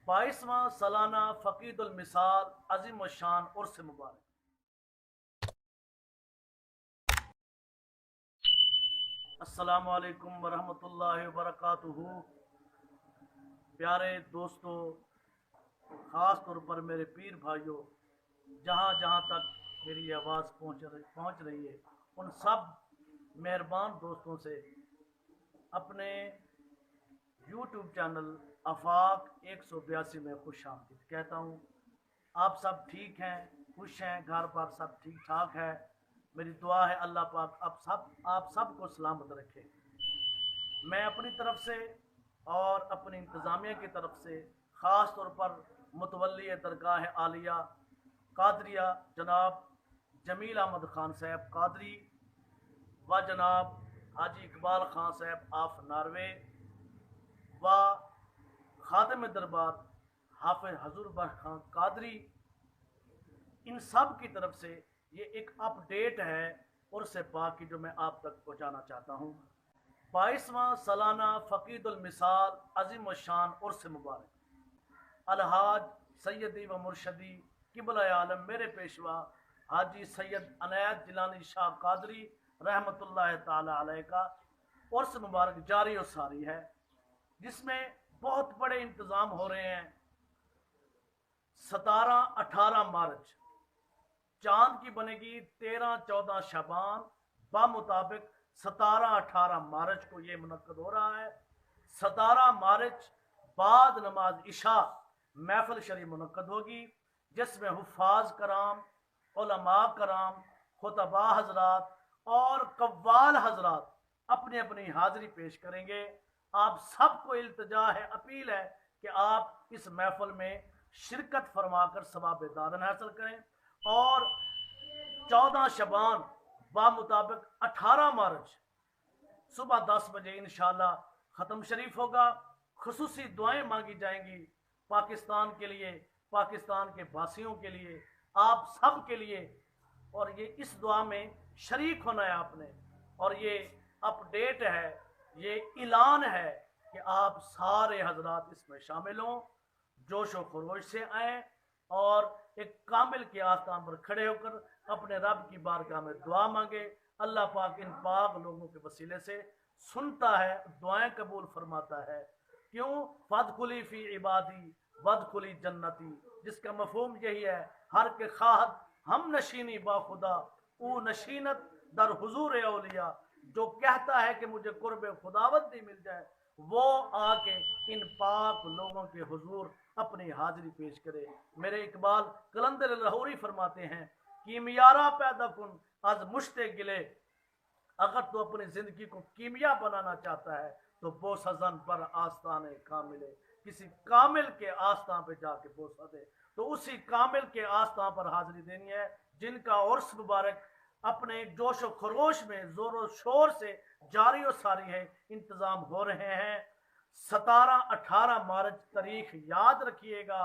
22वां सालाना फ़क़ीद उल मिसाल अज़ीम व शान उर्स मुबारक। अस्सलामु अलैकुम वरहमतुल्लाहि वबरकातुहू। प्यारे दोस्तों, ख़ास तौर पर मेरे पीर भाइयों, जहाँ जहाँ तक मेरी आवाज़ पहुँच रही है, उन सब मेहरबान दोस्तों से अपने यूट्यूब चैनल आफाक 182 में खुश आमदीद कहता हूँ। आप सब ठीक हैं, खुश हैं, घर पर सब ठीक ठाक है। मेरी दुआ है अल्लाह पाक आप सबको सलामत रखे। मैं अपनी तरफ से और अपनी इंतज़ामिया की तरफ से ख़ास तौर पर मुतवल्ली दरगाह आलिया कादरिया जनाब जमील अहमद खान साहब कादरी व जनाब हाजी इकबाल खान साहब ऑफ नॉर्वे व खादिम दरबार हाफिज हजूर बख्श खान कादरी, इन सब की तरफ से ये एक अपडेट है उर्स पाक की जो मैं आप तक पहुँचाना चाहता हूँ। 22वां सालाना फ़क़ीद उल मिसाल अज़ीम व शान उर्स मुबारक अलहाज सैयदी व मुर्शदी क़िबला आलम मेरे पेशवा हाजी सैयद अनायत जिलानी शाह कादरी रहमतुल्लाह ताला अलैह का उर्स मुबारक जारी और सारी है, जिसमें बहुत बड़े इंतज़ाम हो रहे हैं। 17-18 मार्च चांद की बनेगी, 13-14 शबान बामुताबिक 17-18 मार्च को ये मुनक्कद हो रहा है। 17 मार्च बाद नमाज इशा महफिल शरीफ मुनक्कद होगी, जिसमें हुफ़ाज कराम, उलमा कराम, खुतबा हजरात और कव्वाल हजरात अपनी अपनी हाजिरी पेश करेंगे। आप सबको इल्तिजा है, अपील है कि आप इस महफिल में शिरकत फरमाकर सवाब दारन हासिल करें। और 14 शबान बामुताबिक 18 मार्च सुबह 10 बजे इंशाअल्लाह ख़त्म शरीफ होगा। खुसूसी दुआएं मांगी जाएंगी पाकिस्तान के लिए, पाकिस्तान के वासियों के लिए, आप सब के लिए। और ये इस दुआ में शरीक होना है आपने। और ये अपडेट है, ये ऐलान है कि आप सारे हजरात इसमें शामिल हों, जोश व खरोश से आएँ और एक कामिल के आस्थान पर खड़े होकर अपने रब की बारगाह में दुआ मांगे। अल्लाह पाक इन पाक लोगों के वसीले से सुनता है, दुआएं कबूल फरमाता है। क्यों? फदखुली फ़ी इबादी वदखुली जन्नती, जिसका मफहूम यही है, हर के खाहत हम नशीनी बाखुदा ऊ नशीनत दर हुजूर औलिया। जो कहता है कि मुझे कुर्ब खुदावंदी मिल जाए, वो आके इन पाक लोगों के हुजूर अपनी हाजिरी पेश करे। मेरे इकबाल कलंदर लाहौरी फरमाते हैं कि मियारा पैदा कुन आज मुश्ते गिले, अगर तो अपनी जिंदगी को कीमिया बनाना चाहता है तो बोसजन पर आस्ताने कामिले, किसी कामिल के आस्तान पे जाके बोसा दे। तो उसी कामिल के आस्तान पर हाजिरी देनी है, जिनका उर्स मुबारक अपने जोश व खरोश में जोर शोर से जारी और सारी है, इंतजाम हो रहे हैं। 17-18 मार्च तारीख याद रखिएगा।